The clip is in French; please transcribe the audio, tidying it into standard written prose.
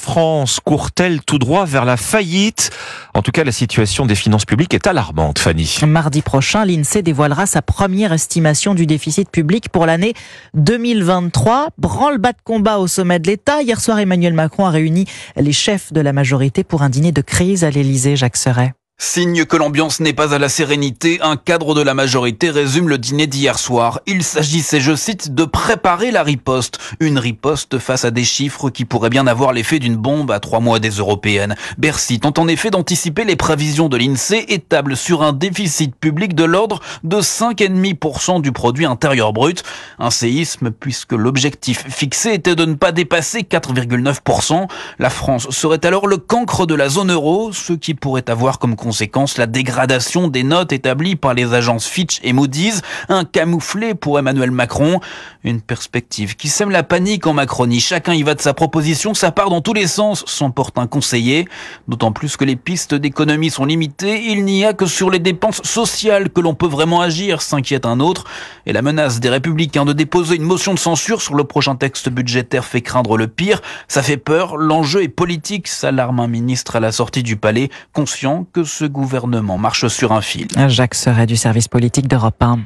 France court-elle tout droit vers la faillite? En tout cas, la situation des finances publiques est alarmante, Fanny. Mardi prochain, l'INSEE dévoilera sa première estimation du déficit public pour l'année 2023. Branle-bas de combat au sommet de l'État. Hier soir, Emmanuel Macron a réuni les chefs de la majorité pour un dîner de crise à l'Élysée. Jacques Serret. Signe que l'ambiance n'est pas à la sérénité, un cadre de la majorité résume le dîner d'hier soir. Il s'agissait, je cite, de préparer la riposte. Une riposte face à des chiffres qui pourraient bien avoir l'effet d'une bombe à 3 mois des européennes. Bercy tente en effet d'anticiper les prévisions de l'INSEE et table sur un déficit public de l'ordre de 5,5% du produit intérieur brut. Un séisme puisque l'objectif fixé était de ne pas dépasser 4,9%. La France serait alors le cancre de la zone euro, ce qui pourrait avoir comme conséquence la dégradation des notes établies par les agences Fitch et Moody's, un camouflet pour Emmanuel Macron. Une perspective qui sème la panique en Macronie. Chacun y va de sa proposition, ça part dans tous les sens, s'emporte un conseiller. D'autant plus que les pistes d'économie sont limitées, il n'y a que sur les dépenses sociales que l'on peut vraiment agir, s'inquiète un autre. Et la menace des Républicains de déposer une motion de censure sur le prochain texte budgétaire fait craindre le pire. Ça fait peur, l'enjeu est politique, s'alarme un ministre à la sortie du palais, conscient que ce gouvernement marche sur un fil. Jacques Serret du service politique d'Europe 1.